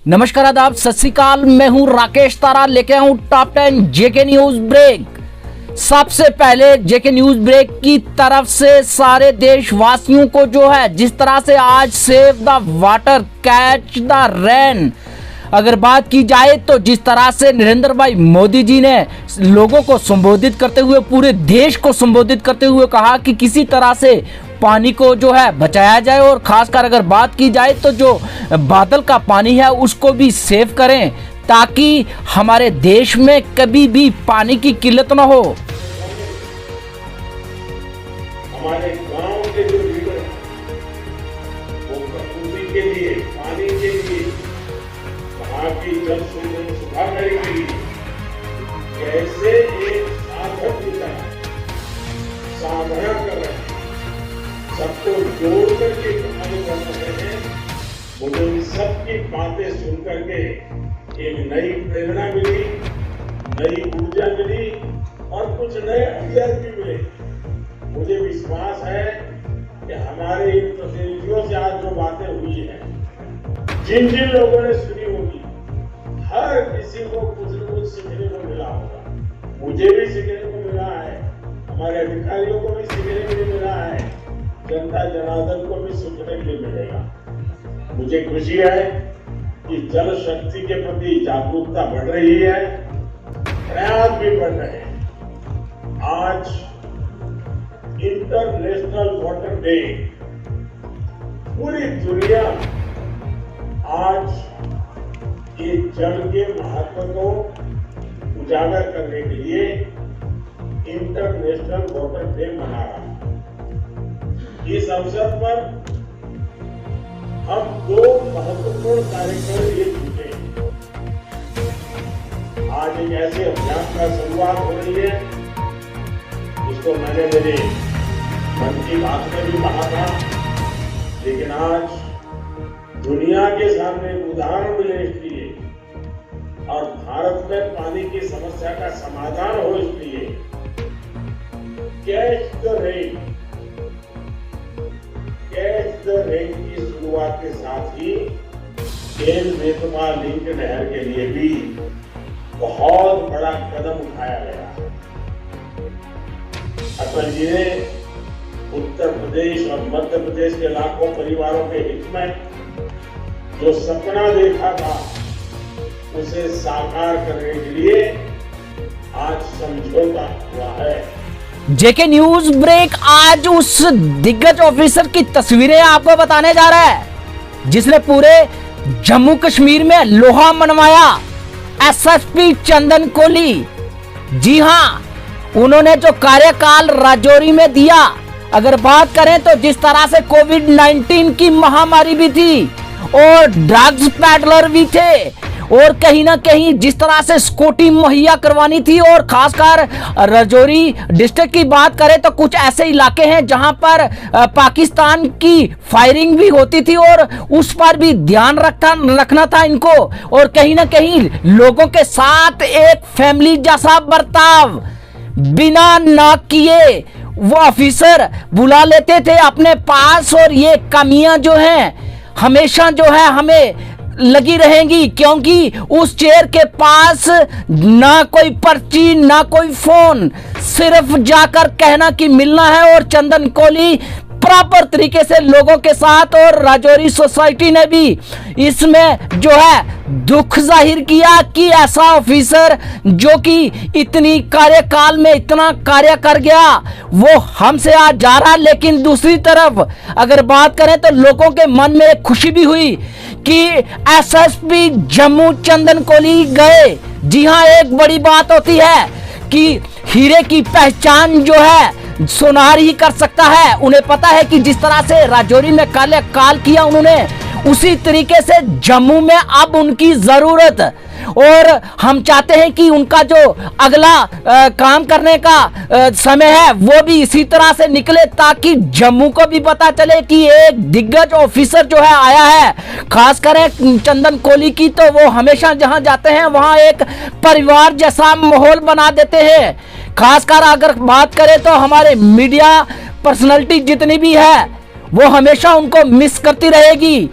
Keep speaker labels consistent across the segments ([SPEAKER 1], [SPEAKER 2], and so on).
[SPEAKER 1] नमस्कार, आदाब, सत श्री अकाल। मैं हूं राकेश तारा, लेके आऊं टॉप 10 जेके न्यूज ब्रेक। सबसे पहले जेके न्यूज ब्रेक की तरफ से सारे देशवासियों को जो है जिस तरह से आज save the water catch the rain अगर बात की जाए तो जिस तरह से नरेंद्र भाई मोदी जी ने लोगों को संबोधित करते हुए, पूरे देश को संबोधित करते हुए कहा कि किसी तरह से पानी को जो है बचाया जाए और खासकर अगर बात की जाए तो जो बादल का पानी है उसको भी सेव करें ताकि हमारे देश में कभी भी पानी की किल्लत ना हो।
[SPEAKER 2] हमारे गांव के जो लीडर हैं वो प्रकृति के लिए, पानी के लिए, वहां की जल सुधारने के लिए कैसे एक साधक की तरह साधना कर रहे हैं, सबको जोड़ करके काम कर रहे हैं। मुझे इन सबकी बातें सुन करके एक नई प्रेरणा मिली, नई ऊर्जा मिली और कुछ नए अवसर भी मिले। मुझे विश्वास है कि हमारे इन प्रतिनिधियों से आज जो बातें हुई है, जिन जिन लोगों ने सुनी होगी, हर किसी को कुछ न कुछ सीखने को मिला होगा। मुझे भी सीखने को मिला है, हमारे अधिकारियों को भी सीखने के लिए मिला है, जनता जनार्दन को भी सीखने के लिए मिलेगा। मुझे खुशी है कि जल शक्ति के प्रति जागरूकता बढ़ रही है, प्रयास भी बढ़ रहे हैं। आज इंटरनेशनल वाटर डे, पूरी दुनिया आज ये जल के महत्व को उजागर करने के लिए इंटरनेशनल वाटर डे मना रहा है। इस अवसर पर हम दो महत्वपूर्ण कार्यक्रम लिए जुटे हैं। आज एक ऐसे अभियान का शुरुआत हो रही है जिसको मैंने मेरे मन की बात में भी कहा था, लेकिन आज दुनिया के सामने एक उदाहरण मिले इसलिए और भारत में पानी की समस्या का समाधान हो इसलिए catch the rain, catch the rain की शुरुआत के साथ ही केन बेतवा लिंक नहर के लिए भी बहुत बड़ा कदम उठाया गया है। अटल जी ने उत्तर प्रदेश और मध्य प्रदेश के लाखों परिवारों के हित में जो सपना देखा था उसे साकार करने के लिए आज समझौता हुआ है।
[SPEAKER 1] जेके न्यूज ब्रेक आज उस दिग्गज ऑफिसर की तस्वीरें आपको बताने जा रहा है जिसने पूरे जम्मू कश्मीर में लोहा मनवाया, एसएसपी चंदन कोली। जी हां, उन्होंने जो कार्यकाल राजौरी में दिया, अगर बात करें तो जिस तरह से कोविड-19 की महामारी भी थी और ड्रग्स पैडलर भी थे और कहीं ना कहीं जिस तरह से सिक्योरिटी मुहैया करवानी थी, और खासकर राजौरी डिस्ट्रिक्ट की बात करें तो कुछ ऐसे इलाके हैं जहां पर पाकिस्तान की फायरिंग भी होती थी और उस पर भी ध्यान रखना था इनको, और कहीं ना कहीं लोगों के साथ एक फैमिली जैसा बर्ताव बिना ना किए वो ऑफिसर बुला लेते थे अपने पास। और ये कमियां जो हैं हमेशा जो है हमें लगी रहेंगी, क्योंकि उस चेयर के पास ना कोई पर्ची ना कोई फोन, सिर्फ जाकर कहना कि मिलना है। और चंदन कोली प्रॉपर तरीके से लोगों के साथ, और राजौरी सोसाइटी ने भी इसमें जो है दुख जाहिर किया कि ऐसा ऑफिसर जो कि इतनी कार्यकाल में इतना कार्य कर गया वो हमसे आज जा रहा। लेकिन दूसरी तरफ अगर बात करें तो लोगों के मन में एक खुशी भी हुई कि एसएसपी जम्मू चंदन कोली गए। जी हां, एक बड़ी बात होती है कि हीरे की पहचान जो है सोनार ही कर सकता है। उन्हें पता है कि जिस तरह से राजौरी में काल किया उन्होंने, उसी तरीके से जम्मू में अब उनकी जरूरत, और हम चाहते हैं कि उनका जो अगला काम करने का समय है वो भी इसी तरह से निकले ताकि जम्मू को भी पता चले कि एक दिग्गज ऑफिसर जो है आया है। खास करें चंदन कोली की तो वो हमेशा जहां जाते हैं वहां एक परिवार जैसा माहौल बना देते हैं। खासकर अगर बात करें तो हमारे मीडिया पर्सनालिटी जितनी भी है वो हमेशा उनको मिस करती रहेगी।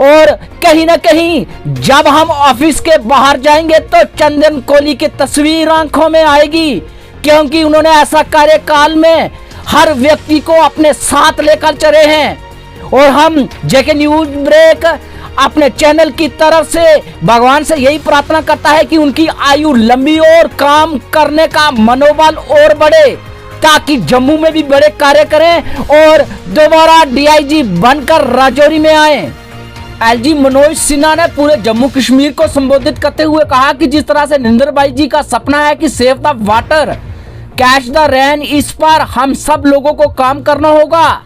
[SPEAKER 1] और कहीं ना कहीं जब हम ऑफिस के बाहर जाएंगे तो चंदन कोहली की तस्वीर आंखों में आएगी, क्योंकि उन्होंने ऐसा कार्यकाल में हर व्यक्ति को अपने साथ लेकर चले हैं। और हम जेके न्यूज ब्रेक अपने चैनल की तरफ से भगवान से यही प्रार्थना करता है कि उनकी आयु लंबी और काम करने का मनोबल और बढ़े, ताकि जम्मू में भी बड़े कार्य करें और दोबारा डीआईजी बनकर राजौरी में आए। एलजी मनोज सिन्हा ने पूरे जम्मू कश्मीर को संबोधित करते हुए कहा कि जिस तरह से नरेंद्र भाई जी का सपना है कि save the water catch the rain, इस पर हम सब लोगों को काम करना होगा।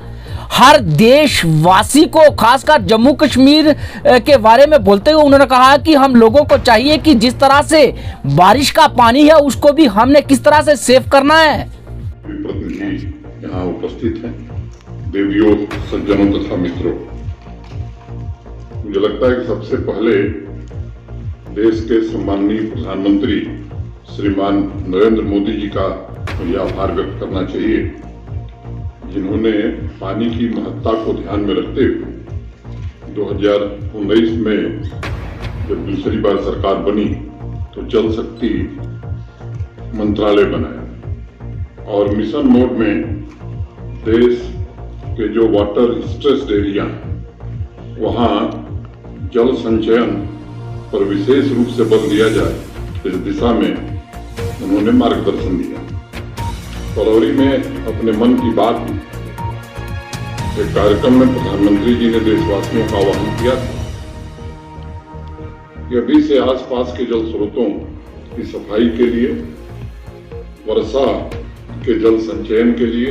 [SPEAKER 1] हर देशवासी को, खासकर जम्मू कश्मीर के बारे में बोलते हुए उन्होंने कहा कि हम लोगों को चाहिए कि जिस तरह से बारिश का पानी है उसको भी हमने किस तरह से सेव करना है।
[SPEAKER 3] प्रतिनिधि यहाँ उपस्थित हैं, देवियों, सज्जनों तथा मित्रों, मुझे लगता है कि सबसे पहले देश के सम्माननीय प्रधानमंत्री श्रीमान नरेंद्र मोदी जी का मुझे आभार व्यक्त करना चाहिए, जिन्होंने पानी की महत्ता को ध्यान में रखते हुए 2019 में जब दूसरी बार सरकार बनी तो जल शक्ति मंत्रालय बनाया और मिशन मोड में देश के जो वाटर स्ट्रेस्ड एरिया हैं वहाँ जल संचयन पर विशेष रूप से बल दिया जाए, इस दिशा में उन्होंने मार्गदर्शन दिया। फरवरी में अपने मन की बात एक कार्यक्रम में प्रधानमंत्री जी ने देशवासियों का आह्वान किया था कि अभी से आसपास के जल स्रोतों की सफाई के लिए, वर्षा के जल संचयन के लिए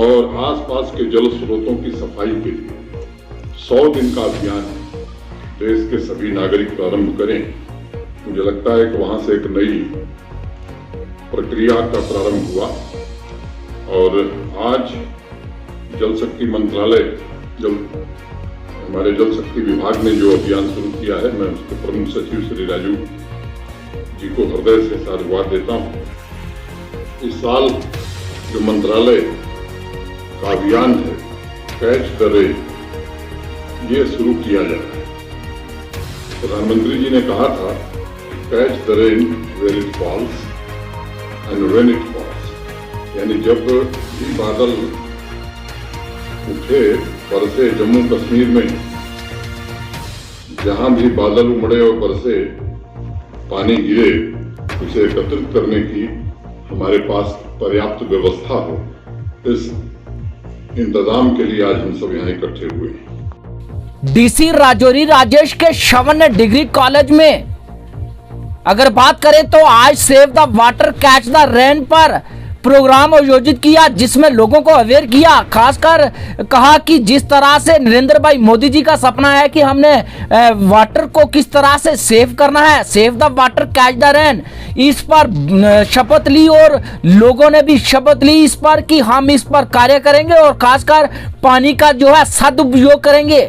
[SPEAKER 3] और आसपास के जल स्रोतों की सफाई के लिए 100 दिन का अभियान देश के सभी नागरिक प्रारंभ करें। मुझे लगता है कि वहां से एक नई प्रक्रिया का प्रारंभ हुआ और आज जल शक्ति मंत्रालय, हमारे जल शक्ति विभाग ने जो अभियान शुरू किया है, मैं उसके प्रमुख सचिव श्री राजू जी को हृदय से साधुवाद देता हूँ। इस साल जो मंत्रालय का अभियान है कैच द रेन, ये शुरू किया जा रहा है। प्रधानमंत्री जी ने कहा था catch the rain where it falls and when it falls, यानी जब भी बादल उठे, बरसे, जम्मू कश्मीर में जहां भी बादल उमड़े और बरसे, पानी गिरे, उसे एकत्रित करने की हमारे पास पर्याप्त व्यवस्था हो, इस इंतजाम के लिए आज हम सब यहाँ इकट्ठे हुए हैं।
[SPEAKER 1] डीसी राजौरी राजेश के शवन डिग्री कॉलेज में अगर बात करें तो आज save the water catch the rain पर प्रोग्राम आयोजित किया, जिसमें लोगों को अवेयर किया। खासकर कहा कि जिस तरह से नरेंद्र भाई मोदी जी का सपना है कि हमने वाटर को किस तरह से सेव करना है, save the water catch the rain, इस पर शपथ ली और लोगों ने भी शपथ ली इस पर कि हम इस पर कार्य करेंगे और खासकर पानी का जो है सदुपयोग करेंगे।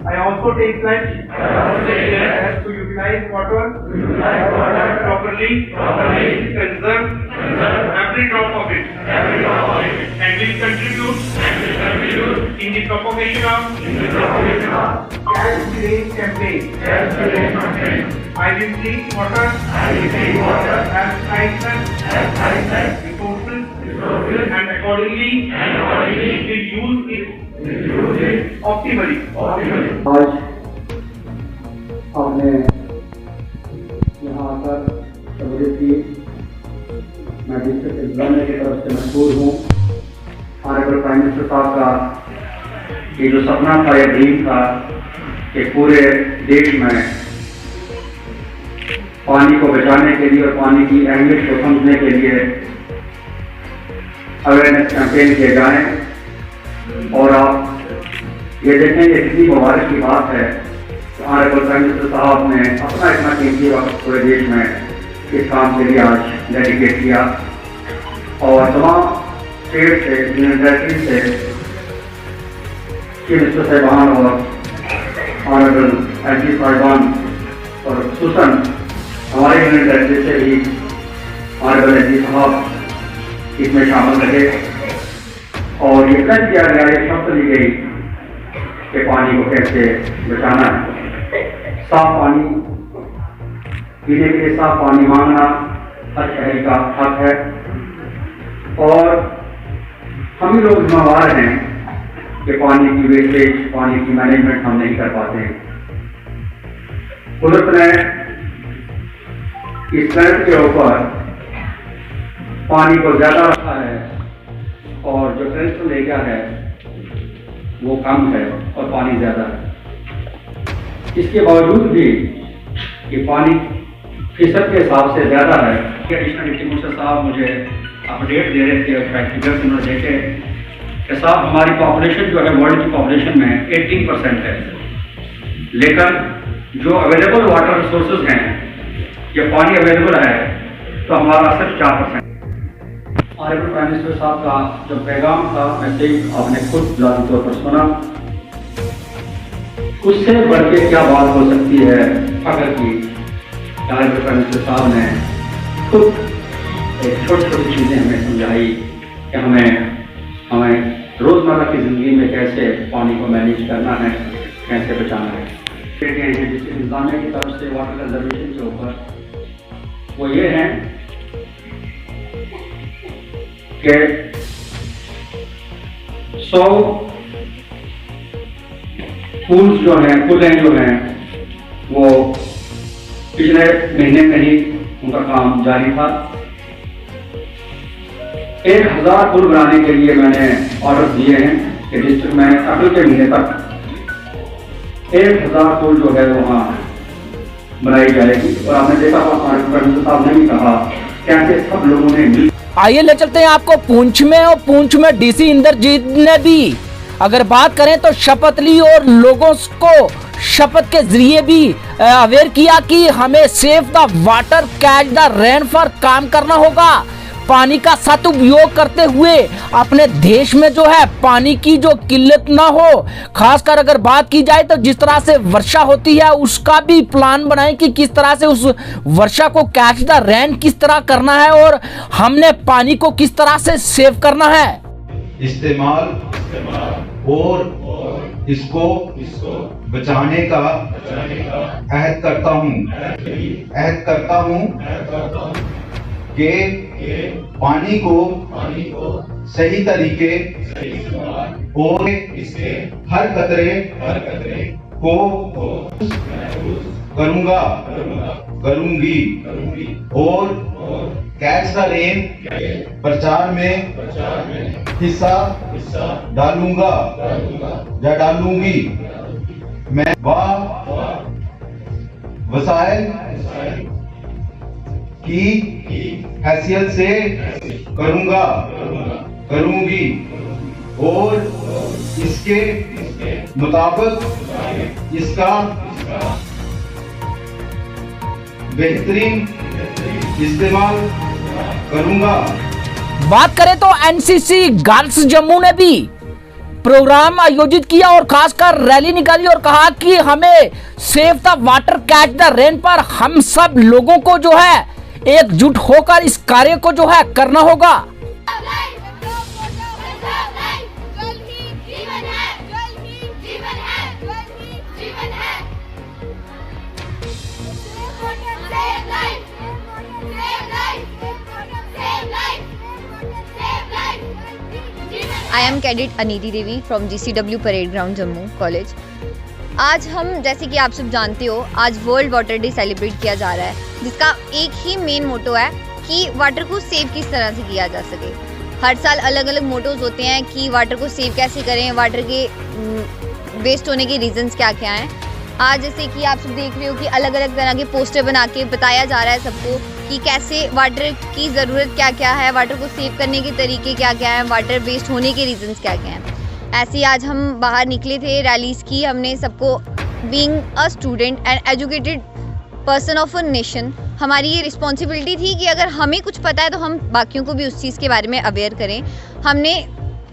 [SPEAKER 4] I also take pledge to utilize water properly, conserve every drop of it, and will contribute in the propagation of Catch the Rain campaign. I will treat water as priceless resources and accordingly will use it optimally.
[SPEAKER 5] आज हमने यहाँ आकर सम्मिलित की, मैं district examiner की तरफ से मशहूर हूँ। ऑनरेबल प्राइम मिनिस्टर साहब का ये जो सपना था, ये ड्रीम था कि पूरे देश में पानी को बचाने के लिए और पानी की अहमियत को समझने के लिए अवेयरनेस कैंपेन किए जाएं। और आप ये देखेंगे कितनी मुबारक की बात है कि ऑनरेबल प्राइम मिनिस्टर साहब ने अपना इतना कीमती वक्त पूरे देश में इस काम के लिए आज डेडिकेट किया और तमाम स्टेट से, यूनियन टेरिटरी से चीफ मिनिस्टर साहिबान और ऑनरेबल एलजी साहिबान और खुसूसन हमारे यूनियन टेरिटरी से भी ऑनरेबल एलजी साहब इसमें शामिल रहे और ये तय किया गया, ये शर्त दी गई कि पानी को कैसे बचाना है। साफ पानी पीने के लिए साफ पानी मांगना हर शहरी का हक है और हम ही लोग जिम्मेवार हैं कि पानी की वेस्टेज, पानी की मैनेजमेंट हम नहीं कर पाते। कुदरत ने इस प्लेनेट के ऊपर पानी को ज्यादा रखा है और जो टेंशन एरिया है वो कम है और पानी ज्यादा है। इसके बावजूद भी ये पानी फीसद के हिसाब से ज्यादा है। एडिशनल डिप्टी कमिश्नर साहब मुझे अपडेट दे रहे थे, फिगर्स उन्होंने देखे कि साहब हमारी पॉपुलेशन जो है वर्ल्ड की पॉपुलेशन में 18% है, लेकिन जो अवेलेबल वाटर रिसोर्सेज हैं, ये पानी अवेलेबल है तो हमारा सिर्फ 4%। ऑनरेबल प्राइम मिनिस्टर साहब का जो पैगाम था मैसेज आपने खुद जाती तौर पर सुना, उससे बढ़ के क्या बात हो सकती है अगर की ऑनरेबल प्राइम मिनिस्टर साहब ने खुद एक छोटी छोटी चीजें हमें समझाई कि हमें रोजमर्रा की जिंदगी में कैसे पानी को मैनेज करना है, कैसे बचाना है। डिस्ट्रिक्ट इंतजामिया की तरफ से वाटर कंजर्वेशन के ऊपर वो ये है कि 100 पुल्स जो हैं, पुलें जो हैं, वो पिछले महीने में ही उनका काम जारी था। 1000 पुल बनाने के लिए मैंने ऑर्डर दिए हैं कि डिस्ट्रिक्ट में अप्रैल के महीने तक 1000 पुल जो है वहाँ बनाई जाएगी। और आपने देखा साहब ने भी कहा कैसे सब लोगों ने।
[SPEAKER 1] आइए ले चलते हैं आपको पुंछ में, और पुंछ में डीसी इंद्रजीत ने भी अगर बात करें तो शपथ ली और लोगों को शपथ के जरिए भी अवेयर किया कि हमें save the water catch the rain for काम करना होगा। पानी का सदुपयोग करते हुए अपने देश में जो है पानी की जो किल्लत ना हो, खासकर अगर बात की जाए तो जिस तरह से वर्षा होती है उसका भी प्लान बनाएं कि किस तरह से उस वर्षा को कैच द रेन किस तरह करना है और हमने पानी को किस तरह से सेव करना है।
[SPEAKER 6] इस्तेमाल और इसको बचाने का अहद करता हूँ कि पानी को सही तरीके और हर कतरे को करूंगी और कैच द रेन प्रचार में हिस्सा डालूंगी। मैं वसाइल की हैसियत से करूंगी और इसके मुताबिक इसका बेहतरीन इस्तेमाल करूंगा।
[SPEAKER 1] बात करें तो एनसीसी गर्ल्स जम्मू ने भी प्रोग्राम आयोजित किया और खासकर रैली निकाली और कहा कि हमें save the water catch the rain पर हम सब लोगों को जो है एकजुट होकर इस कार्य को जो है करना होगा।
[SPEAKER 7] I am Cadet Aniti Devi from GCW Parade Ground Jammu College। आज हम जैसे कि आप सब जानते हो आज वर्ल्ड वाटर डे सेलिब्रेट किया जा रहा है, जिसका एक ही मेन मोटो है कि वाटर को सेव किस तरह से किया जा सके। हर साल अलग अलग मोटोज होते हैं कि वाटर को सेव कैसे करें, वाटर के वेस्ट होने के रीजंस क्या क्या हैं। आज जैसे कि आप सब देख रहे हो कि अलग अलग तरह के पोस्टर बना के बताया जा रहा है सबको कि कैसे वाटर की ज़रूरत क्या क्या है, वाटर को सेव करने के तरीके क्या क्या हैं, वाटर वेस्ट होने के रीजंस क्या क्या हैं। ऐसे ही आज हम बाहर निकले थे रैलीज़ की, हमने सबको being a student and educated person of a nation, हमारी ये रिस्पॉन्सिबिलिटी थी कि अगर हमें कुछ पता है तो हम बाकियों को भी उस चीज़ के बारे में अवेयर करें। हमने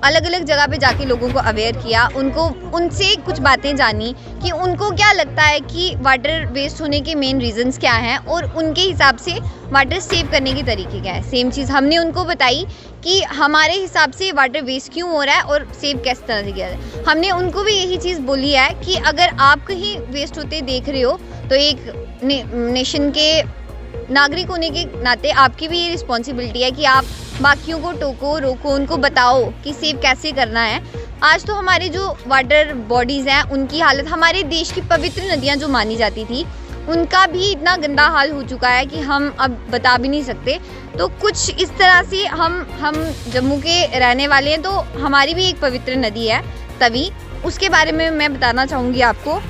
[SPEAKER 7] अलग अलग जगह पे जाके लोगों को अवेयर किया, उनसे कुछ बातें जानी कि उनको क्या लगता है कि वाटर वेस्ट होने के मेन रीजंस क्या हैं और उनके हिसाब से वाटर सेव करने के तरीके क्या है। सेम चीज़ हमने उनको बताई कि हमारे हिसाब से वाटर वेस्ट क्यों हो रहा है और सेव किस तरह से किया जाए। हमने उनको भी यही चीज़ बोली है कि अगर आप कहीं वेस्ट होते देख रहे हो तो एक नेशन के नागरिक होने के नाते आपकी भी ये रिस्पॉन्सिबिलिटी है कि आप बाकियों को टोको, रोको, उनको बताओ कि सेव कैसे करना है। आज तो हमारे जो वाटर बॉडीज़ हैं उनकी हालत, हमारे देश की पवित्र नदियाँ जो मानी जाती थी उनका भी इतना गंदा हाल हो चुका है कि हम अब बता भी नहीं सकते। तो कुछ इस तरह से हम जम्मू के रहने वाले हैं तो हमारी भी एक पवित्र नदी है तवी, उसके बारे में मैं बताना चाहूँगी आपको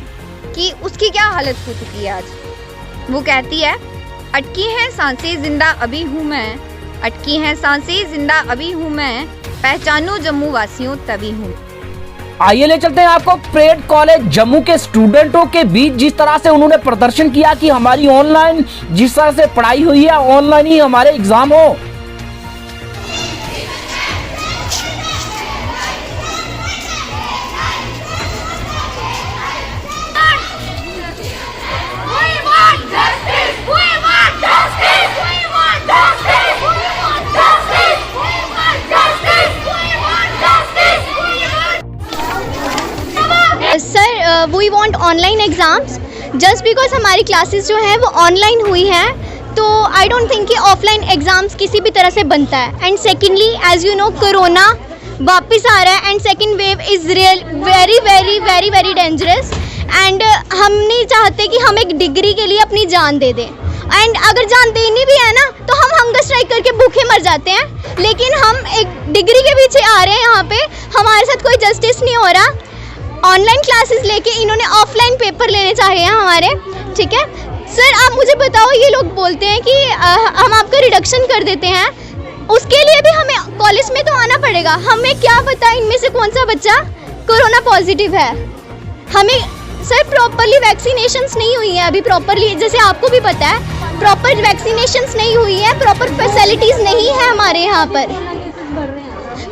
[SPEAKER 7] कि उसकी क्या हालत हो चुकी है आज। वो कहती है, अटकी हैं सांसें जिंदा अभी हूँ मैं, अटकी हैं सांसें जिंदा अभी हूँ मैं, पहचानो जम्मू वासियों तभी हूँ।
[SPEAKER 1] आइए ले चलते हैं आपको परेड कॉलेज जम्मू के स्टूडेंटों के बीच, जिस तरह से उन्होंने प्रदर्शन किया कि हमारी ऑनलाइन जिस तरह से पढ़ाई हुई है ऑनलाइन ही हमारे एग्जाम हो।
[SPEAKER 8] Sir we want online exams just because हमारी क्लासेस जो हैं वो ऑनलाइन हुई हैं, तो आई डोंट थिंक कि ऑफलाइन एग्ज़ाम्स किसी भी तरह से बनता है। And secondly as you know corona वापस आ रहा है and second wave is real very very very very dangerous and हम नहीं चाहते कि हम एक डिग्री के लिए अपनी जान दे दें। एंड अगर जान देनी भी है ना तो हम हंगर स्ट्राइक करके भूखे मर जाते हैं, लेकिन हम एक डिग्री के पीछे आ रहे हैं। यहाँ पे हमारे साथ कोई जस्टिस नहीं हो रहा। ऑनलाइन क्लासेस लेके इन्होंने ऑफलाइन पेपर लेने चाहिए हमारे, ठीक है। सर आप मुझे बताओ, ये लोग बोलते हैं कि हम आपका रिडक्शन कर देते हैं, उसके लिए भी हमें कॉलेज में तो आना पड़ेगा। हमें क्या पता इनमें से कौन सा बच्चा कोरोना पॉजिटिव है। हमें सर प्रॉपरली वैक्सीनेशंस नहीं हुई है अभी प्रॉपरली, जैसे आपको भी पता है प्रॉपर वैक्सीनेशंस नहीं हुई है, प्रॉपर फैसिलिटीज़ नहीं है हमारे यहाँ पर।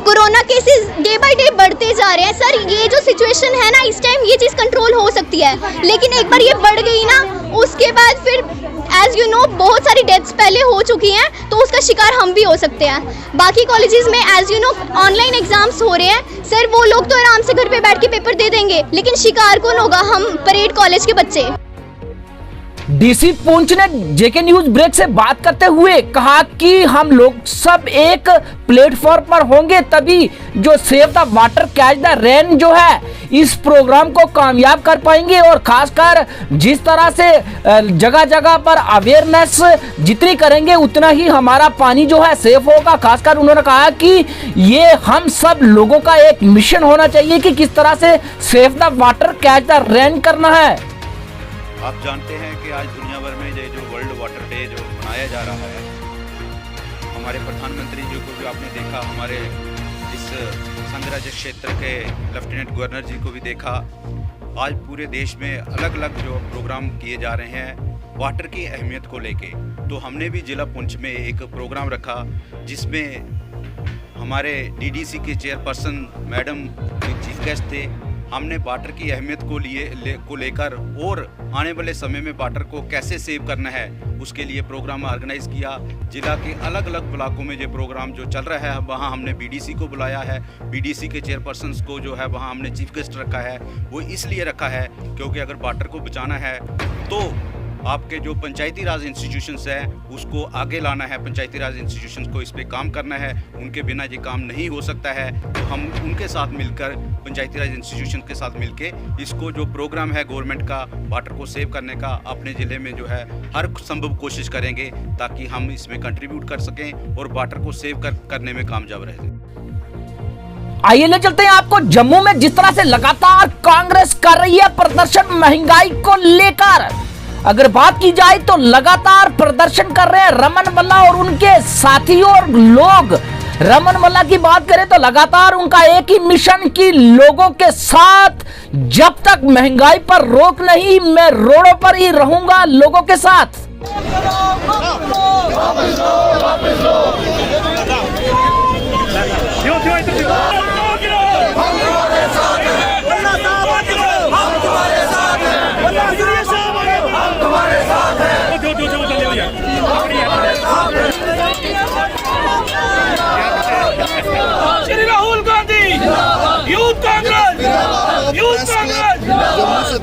[SPEAKER 8] Corona cases day by day बढ़ते जा रहे हैं। सर ये जो सिचुएशन है ना इस टाइम, ये चीज़ कंट्रोल हो सकती है, लेकिन एक बार ये बढ़ गई ना उसके बाद फिर एज यू नो बहुत सारी डेथ्स पहले हो चुकी हैं, तो उसका शिकार हम भी हो सकते हैं। बाकी कॉलेजेस में as you know online exams हो रहे हैं, सर वो लोग तो आराम से घर पे बैठ के पेपर दे देंगे, लेकिन शिकार कौन होगा? हम परेड कॉलेज के बच्चे।
[SPEAKER 1] डीसी पुंछ ने जेके न्यूज ब्रेक से बात करते हुए कहा कि हम लोग सब एक प्लेटफॉर्म पर होंगे तभी जो save the water catch the rain जो है इस प्रोग्राम को कामयाब कर पाएंगे। और खासकर जिस तरह से जगह जगह पर अवेयरनेस जितनी करेंगे उतना ही हमारा पानी जो है सेफ होगा। खासकर उन्होंने कहा कि ये हम सब लोगों का एक मिशन होना चाहिए कि किस तरह से save the water catch the rain करना है।
[SPEAKER 9] आप जानते हैं कि आज दुनिया भर में जो वर्ल्ड वाटर डे जो मनाया जा रहा है, हमारे प्रधानमंत्री जी को भी आपने देखा, हमारे इस संघराज्य क्षेत्र के लेफ्टिनेंट गवर्नर जी को भी देखा। आज पूरे देश में अलग अलग जो प्रोग्राम किए जा रहे हैं वाटर की अहमियत को लेके। तो हमने भी जिला पुंछ में एक प्रोग्राम रखा जिसमें हमारे डीडीसी के चेयरपर्सन मैडम चीफ गेस्ट थे। हमने वाटर की अहमियत को लेकर और आने वाले समय में वाटर को कैसे सेव करना है उसके लिए प्रोग्राम ऑर्गेनाइज किया। जिला के अलग अलग ब्लॉकों में जो प्रोग्राम जो चल रहा है वहाँ हमने बीडीसी को बुलाया है, बीडीसी के चेयरपर्सन्स को जो है वहाँ हमने चीफ गेस्ट रखा है। वो इसलिए रखा है क्योंकि अगर वाटर को बचाना है तो आपके जो पंचायती राज इंस्टीट्यूशंस हैं उसको आगे लाना है, पंचायती राज इंस्टीट्यूशंस को इस पे काम करना है, उनके बिना ये काम नहीं हो सकता है। तो हम उनके साथ मिलकर पंचायती राज इंस्टीट्यूशन के साथ मिलके इसको जो प्रोग्राम है गवर्नमेंट का वाटर को सेव करने का अपने ज़िले में जो है हर संभव कोशिश करेंगे ताकि हम इसमें कंट्रीब्यूट कर सकें और वाटर को सेव करने में कामयाब रहें।
[SPEAKER 1] आइए ले चलते हैं आपको जम्मू में जिस तरह से लगातार कांग्रेस कर रही है प्रदर्शन महंगाई को लेकर। अगर बात की जाए तो लगातार प्रदर्शन कर रहे हैं रमन मल्ला और उनके साथी और लोग। रमन मल्ला की बात करें तो लगातार उनका एक ही मिशन कि लोगों के साथ जब तक महंगाई पर रोक नहीं मैं रोडों पर ही रहूंगा लोगों के साथ।
[SPEAKER 4] क्यों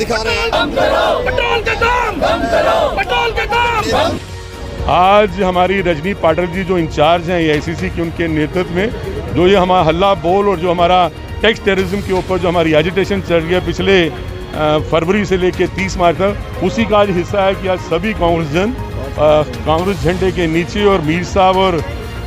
[SPEAKER 10] दिखा रहे हैं।
[SPEAKER 11] आज हमारी रजनी पाटिल जी जो इंचार्ज हैं AICC के, उनके नेतृत्व में जो ये हमारा हल्ला बोल और जो हमारा टैक्स टेररिज्म के ऊपर जो हमारी एजिटेशन चल रही है पिछले फरवरी से लेकर 30 मार्च तक, उसी का आज हिस्सा है कि आज सभी कांग्रेसजन कांग्रेस झंडे के नीचे और मीर साहब और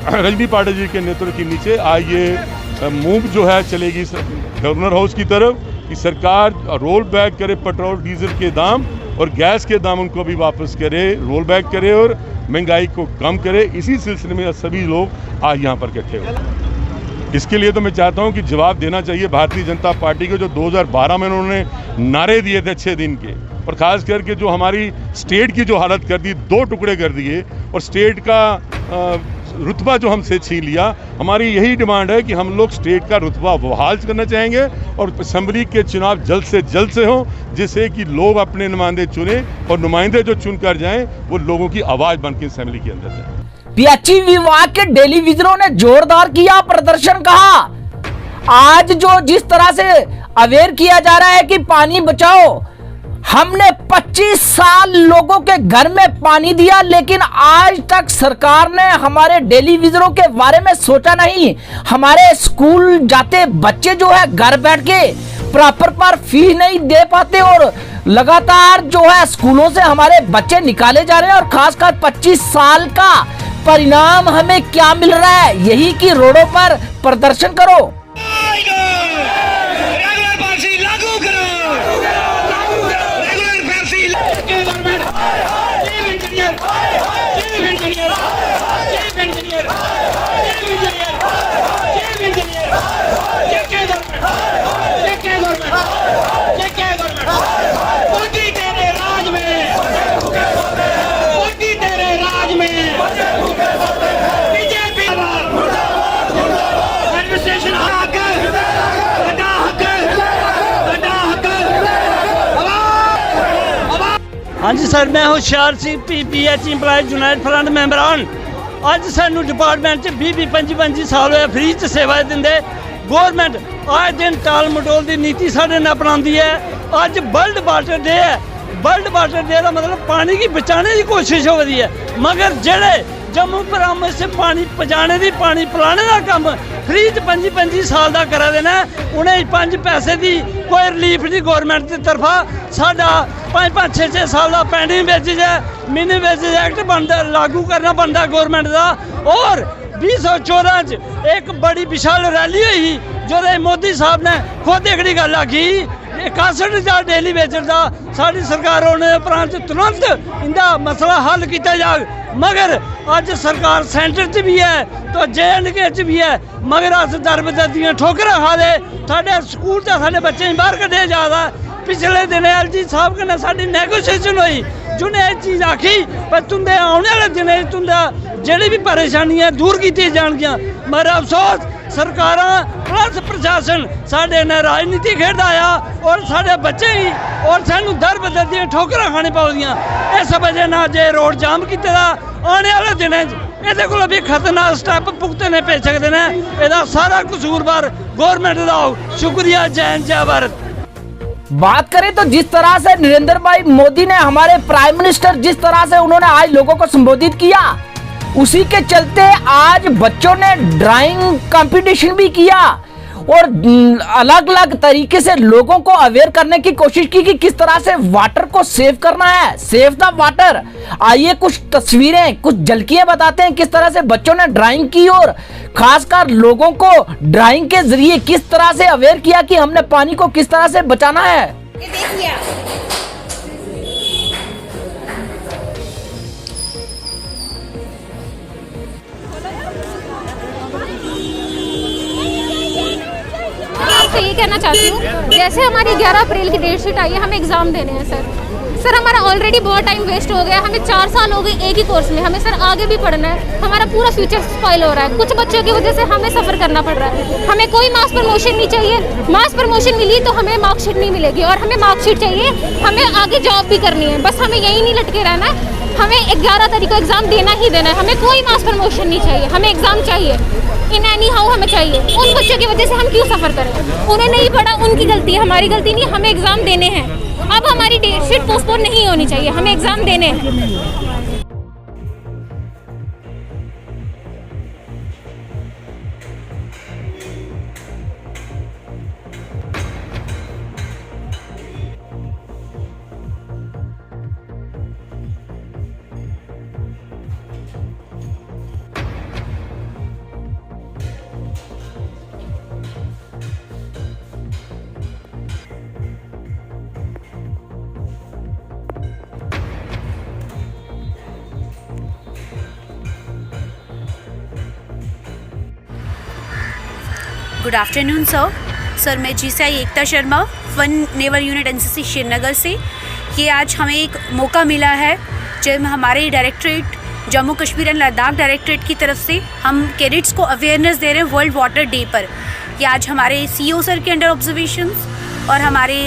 [SPEAKER 11] रजनी पाटिल जी के नेतृत्व के नीचे आज ये मूव जो है चलेगी गवर्नर हाउस की तरफ कि सरकार रोल बैक करे पेट्रोल डीजल के दाम और गैस के दाम उनको भी वापस करे, रोल बैक करे और महंगाई को कम करे। इसी सिलसिले में सभी लोग आज यहाँ पर इकट्ठे हुए। इसके लिए तो मैं चाहता हूँ कि जवाब देना चाहिए भारतीय जनता पार्टी को, जो 2012 में उन्होंने नारे दिए थे 6 दिन के, और ख़ास करके जो हमारी स्टेट की जो हालत कर दी, 2 टुकड़े कर दिए और स्टेट का रुतबा जो हमसे छीन लिया। हमारी यही डिमांड है कि हम लोग स्टेट का रुतबा बहाल करना चाहेंगे और असेंबली के चुनाव जल्द से हों, जिससे कि लोग अपने नुमाइंदे चुने और नुमाइंदे जो चुन कर जाएं वो लोगों की आवाज़ बन के असेंबली के अंदर जाए।
[SPEAKER 1] PHE विभाग के टेलीविजनों ने जोरदार किया प्रदर्शन। कहा आज जो जिस तरह से अवेयर किया जा रहा है कि पानी बचाओ, हमने 25 साल लोगों के घर में पानी दिया, लेकिन आज तक सरकार ने हमारे टेलीविजनों के बारे में सोचा नहीं। हमारे स्कूल जाते बच्चे जो है घर बैठ के प्रॉपर पर फी नहीं दे पाते और लगातार जो है स्कूलों से हमारे बच्चे निकाले जा रहे हैं। और खासकर 25 साल का परिणाम हमें क्या मिल रहा है? यही कि रोडों पर प्रदर्शन करो।
[SPEAKER 12] हाँ जी सर, मैं Hoshiyar Singh PHE implies United front member हाँ। अज सानू डिपार्टमेंट 20-25 साल होया फ्री च सेवा देंदे। गौरमेंट आए दिन टाल मटोल की नीति साढ़े ने अपनाती है। अज वर्ल्ड वाटर डे है। वर्ल्ड वाटर डे का मतलब पानी की बचाने की कोशिश हो रही है, मगर जेड़े जम्मू परामर्श से पानी पजाने की पानी पिलाने का काम फ्री च 25 साल का करा देना, उन्हें 5 पैसे की कोई रिलीफ नहीं गौरमेंट की तरफा। साडा 5-6 साल का पेंडिंग वेजेज है, मिनिमम वेजेज एक्ट बनता लागू करना बनता गौरमेंट का। और 2014 एक बड़ी विशाल रैली हुई जो मोदी साहब ने खुद एक गल आखी 61,000 डेली वेजर का साड़ी सरकार होने उपरांत तुरंत इनका मसला हल किया जाए। मगर अज सरकार सेंटर च भी है तो JNK च भी है, मगर अस दर बदर दियां ठोकर खा दे। साढ़े स्कूल से साढ़े बच्चे बाहर कढ़े जा रहा। पिछले दिन LG साहब कन्नै साडी नैगोशिएशन हुई, जिन्हें यह चीज़ आखी पर तुंदे आने वाले दिन तुंदा जेह्ड़ी भी परेशानी है दूर की जाएगियां। मगर अफसोस सरकार प्लस प्रशासन साढ़े ने राजनीति खेड आया और साढ़े बच्चे ही और सानू दर बदर दियां ठोकर खानी पौदियां। इस वजह ना जे रोड जाम किते दा आने वाले दिनें ये को भी खतरनाक स्टैप भुगतने पे सकते हैं। यदा सारा कसूरवार गौरमेंट का हो। शुक्रिया। जय जय भारत।
[SPEAKER 1] बात करें तो जिस तरह से नरेंद्र भाई मोदी ने, हमारे प्राइम मिनिस्टर जिस तरह से उन्होंने आज लोगों को संबोधित किया, उसी के चलते आज बच्चों ने ड्राइंग कंपटीशन भी किया और अलग अलग तरीके से लोगों को अवेयर करने की कोशिश की कि किस तरह से वाटर को सेव करना है, सेव द वाटर। आइए कुछ तस्वीरें, कुछ झलकियां बताते हैं किस तरह से बच्चों ने ड्राइंग की और खासकर लोगों को ड्राइंग के जरिए किस तरह से अवेयर किया कि हमने पानी को किस तरह से बचाना है।
[SPEAKER 8] ये देखिए
[SPEAKER 13] आपसे ये कहना चाहती हूँ, जैसे हमारी 11 अप्रैल की डेट शीट आई है, हमें एग्ज़ाम देने हैं सर हमारा ऑलरेडी बहुत टाइम वेस्ट हो गया। हमें 4 साल हो गए एक ही कोर्स में, हमें सर आगे भी पढ़ना है। हमारा पूरा फ्यूचर स्पॉइल हो रहा है। कुछ बच्चों की वजह से हमें सफ़र करना पड़ रहा है। हमें कोई मास प्रमोशन नहीं चाहिए। मास प्रमोशन मिली तो हमें मार्कशीट नहीं मिलेगी और हमें मार्कशीट चाहिए, हमें आगे जॉब भी करनी है। बस हमें यही नहीं लटके रहना है। हमें 11 तारीख को एग्ज़ाम देना ही देना है। हमें कोई मास प्रमोशन नहीं चाहिए, हमें एग्ज़ाम चाहिए इन एनी हाउ हमें चाहिए। उन बच्चों की वजह से हम क्यों सफ़र करें? उन्हें नहीं पढ़ा, उनकी गलती है, हमारी गलती नहीं। हमें एग्ज़ाम देने हैं, अब हमारी डेट शीट पोस्टपोन नहीं होनी चाहिए, हमें एग्जाम देने हैं।
[SPEAKER 10] गुड आफ्टरनून सर, मैं GCI Ekta Sharma 1 naval unit NCC Srinagar से। ये आज हमें एक मौका मिला है जब हमारे directorate Jammu Kashmir and Ladakh directorate की तरफ से हम कैडेट्स को अवेयरनेस दे रहे हैं वर्ल्ड वाटर डे पर। ये आज हमारे सीईओ सर के अंडर ऑब्जर्वेशंस और हमारे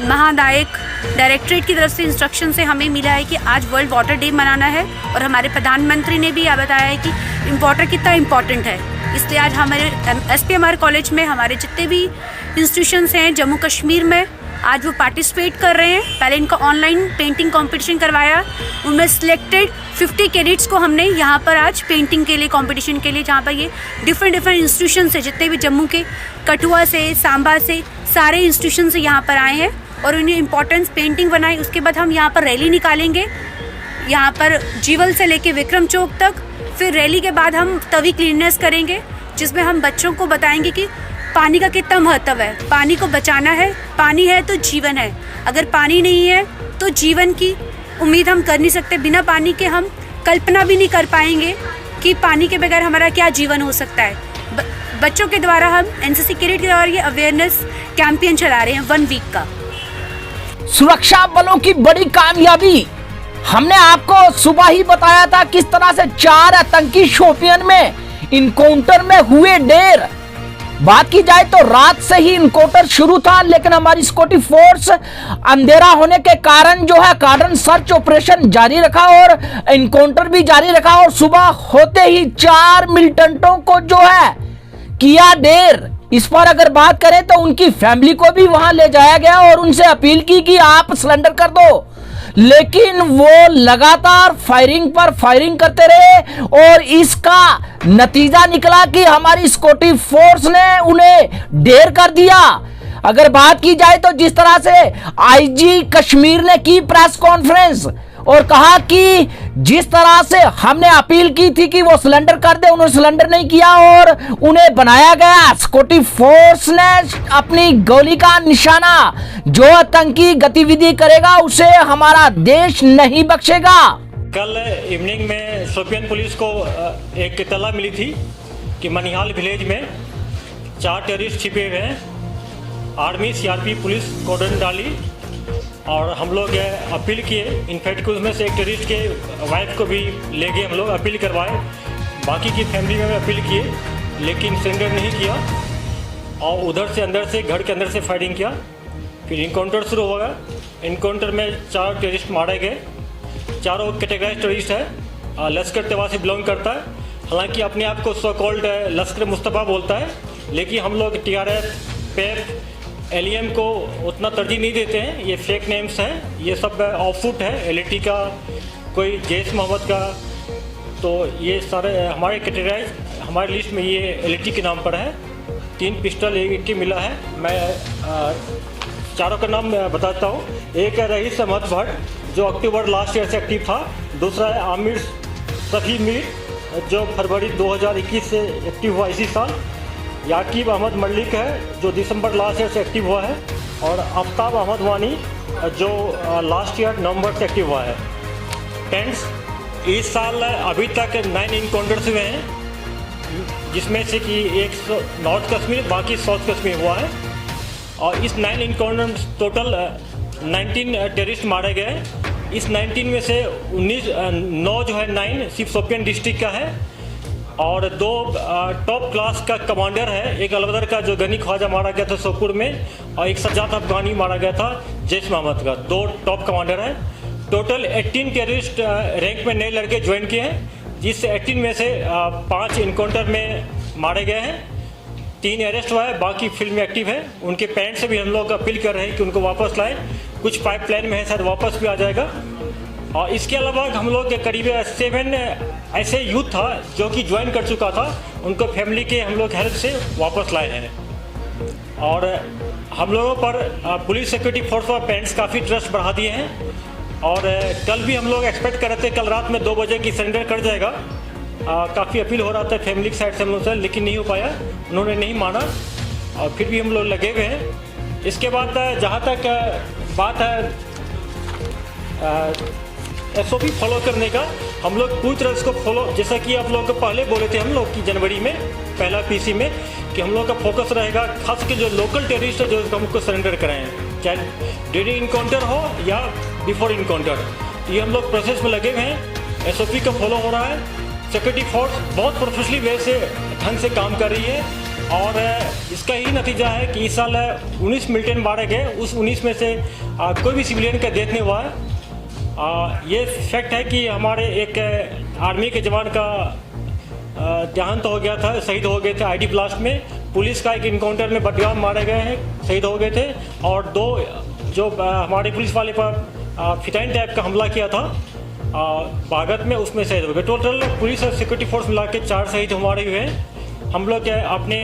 [SPEAKER 10] महानायक डायरेक्टरेट की तरफ से इंस्ट्रक्शन से हमें मिला है कि आज वर्ल्ड वाटर डे मनाना है, और हमारे प्रधानमंत्री ने भी यह बताया है कि वाटर कितना इम्पॉर्टेंट है। इसलिए आज हमारे एसपीएमआर कॉलेज में हमारे जितने भी इंस्टीट्यूशंस हैं जम्मू कश्मीर में, आज वो पार्टिसिपेट कर रहे हैं। पहले इनका ऑनलाइन पेंटिंग कंपटीशन करवाया, उनमें सिलेक्टेड 50 कैडेट्स को हमने यहाँ पर आज पेंटिंग के लिए कंपटीशन के लिए, जहाँ पर ये डिफरेंट इंस्टीट्यूशन से, जितने भी जम्मू के कठुआ से, सांबा से, सारे इंस्टीट्यूशन से यहाँ पर आए हैं और उन्हें इम्पोर्टेंस पेंटिंग बनाई। उसके बाद हम यहाँ पर रैली निकालेंगे, यहाँ पर जीवल से लेके विक्रम चौक तक। फिर रैली के बाद हम तवी क्लीननेस करेंगे, जिसमें हम बच्चों को बताएंगे कि पानी का कितना महत्व है, पानी को बचाना है, पानी है तो जीवन है। अगर पानी नहीं है तो जीवन की उम्मीद हम कर नहीं सकते। बिना पानी के हम कल्पना भी नहीं कर पाएंगे कि पानी के बगैर हमारा क्या जीवन हो सकता है। बच्चों के द्वारा हम एनसीसी कैडेट के द्वारा ये अवेयरनेस कैंपेन चला रहे हैं 1 वीक का।
[SPEAKER 1] सुरक्षा बलों की बड़ी कामयाबी। हमने आपको सुबह ही बताया था किस तरह से 4 आतंकी शोपियन में इनकाउंटर में हुए ढेर। बात की जाए तो रात से ही इनकाउंटर शुरू था, लेकिन हमारी सिक्योरिटी फोर्स अंधेरा होने के कारण जो है कारण सर्च ऑपरेशन जारी रखा और इनकाउंटर भी जारी रखा, और सुबह होते ही 4 मिलिटेंटों को जो है किया ढेर। इस पर अगर बात करें तो उनकी फैमिली को भी वहां ले जाया गया और उनसे अपील की कि आप सरेंडर कर दो, लेकिन वो लगातार फायरिंग पर फायरिंग करते रहे और इसका नतीजा निकला कि हमारी सिक्योरिटी फोर्स ने उन्हें ढेर कर दिया। अगर बात की जाए तो जिस तरह से आईजी कश्मीर ने की प्रेस कॉन्फ्रेंस और कहा कि जिस तरह से हमने अपील की थी कि वो सिलेंडर कर दे, उन्होंने सिलेंडर नहीं किया और उन्हें बनाया गया। सिक्योरिटी फोर्स ने अपनी गोली का निशाना, जो आतंकी गतिविधि करेगा उसे हमारा देश नहीं बख्शेगा।
[SPEAKER 14] कल इवनिंग में शोपियान पुलिस को एक इत्तला मिली थी कि मनिहाल विलेज में 4 टेररिस्ट छिपे हुए हैं। आर्मी, सीआरपी, पुलिस कॉर्डन डाली और हम लोग अपील किए। इनफैक्ट उसमें से एक टेररिस्ट के वाइफ को भी ले गए, हम लोग अपील करवाए। बाकी की फैमिली में अपील किए, लेकिन सरेंडर नहीं किया और उधर से अंदर से, घर के अंदर से फायरिंग किया। फिर इनकाउंटर शुरू हो गया। इनकाउंटर में 4 टेररिस्ट मारे गए। चारों कैटेगराइज टेररिस्ट है, लश्कर तैयबा से बिलोंग करता है। हालांकि अपने आप को सो कॉल्ड लश्कर मुस्तफ़ा बोलता है, लेकिन हम लोग TRF, PEP, LEM को उतना तरजीह नहीं देते हैं। ये फेक नेम्स हैं, ये सब ऑफुट है, LET का, कोई जैश मोहम्मद का। तो ये सारे हमारे कैटेगराइज, हमारी लिस्ट में ये LET के नाम पर है। 3 पिस्टल एक के मिला है। मैं चारों का नाम बताता हूँ। एक है रईस अहमद भट्ट, जो अक्टूबर लास्ट ईयर से एक्टिव था। दूसरा है आमिर सफ़ी मीर, जो फरवरी 2021 से एक्टिव हुआ इसी साल। याकीब अहमद मलिक है, जो दिसंबर लास्ट ईयर से एक्टिव हुआ है। और आफ्ताब अहमद वानी, जो लास्ट ईयर नवंबर से एक्टिव हुआ है। टेंट्स इस साल अभी तक 9 इनकाउंटर्स हुए हैं, जिसमें से कि एक नॉर्थ कश्मीर, बाकी साउथ कश्मीर हुआ है। और इस 9 इनकाउंटर्स टोटल 19 टेररिस्ट मारे गए। इस 19 में से 9 जो है 9 सिर्फ शोपियान डिस्ट्रिक्ट का है और 2 टॉप क्लास का कमांडर है। एक अलबदर का जो गनी ख्वाजा मारा गया था सोपुर में, और एक सज्जाद अफगानी मारा गया था जैश मोहम्मद का। 2 टॉप कमांडर है। टोटल 18 टेररिस्ट रैंक में नए लड़के ज्वाइन किए हैं, जिससे 18 में से 5 इनकाउंटर में मारे गए हैं। 3 अरेस्ट हुआ है, बाकी फील्ड में एक्टिव है। उनके पेरेंट्स से भी हम लोग अपील कर रहे हैं कि उनको वापस लाएं। कुछ पाइपलाइन में है, शायद वापस भी आ जाएगा। और इसके अलावा हम लोग करीब 7 ऐसे यूथ था जो कि ज्वाइन कर चुका था, उनको फैमिली के हम लोग हेल्प से वापस लाए हैं। और हम लोगों पर पुलिस सिक्योरिटी फोर्स और पेरेंट्स काफ़ी ट्रस्ट बढ़ा दिए हैं। और कल भी हम लोग एक्सपेक्ट कर रहे थे कल रात में 2 बजे की सरेंडर कर जाएगा। काफ़ी अपील हो रहा था फैमिली की साइड से हम लोग से, लेकिन नहीं हो पाया, उन्होंने नहीं माना और फिर भी हम लोग लगे हुए हैं। इसके बाद जहाँ तक बात है SOP फॉलो करने का, हम लोग पूरी तरह इसको फॉलो, जैसा कि आप लोग को पहले बोले थे हम लोग की जनवरी में पहला PC में कि हम लोग का फोकस रहेगा खास के जो लोकल टेररिस्ट है जो हमको सरेंडर कराएं, चाहे ड्यूरिंग इनकाउंटर हो या बिफोर इनकाउंटर। ये हम लोग प्रोसेस में लगे हुए हैं, SOP का फॉलो हो रहा है। सिक्योरिटी फोर्स बहुत प्रोफेशनली वे से ढंग से काम कर रही है और इसका ही नतीजा है कि इस साल 19 मिलिटेंट मारे गए, उस 19 में से कोई भी सिविलियन का डेथ नहीं हुआ है। ये फैक्ट है कि हमारे एक आर्मी के जवान का देहांत हो गया था, शहीद हो गए थे ID ब्लास्ट में। पुलिस का एक इनकाउंटर में बदगाम मारे गए हैं, शहीद हो गए थे। और 2 जो हमारे पुलिस वाले पर फिटाइन टाइप का हमला किया था बागत में, उसमें शहीद हो गए। टोटल पुलिस और सिक्योरिटी फोर्स मिला के 4 शहीद हमारे हुए हैं। हम लोग अपने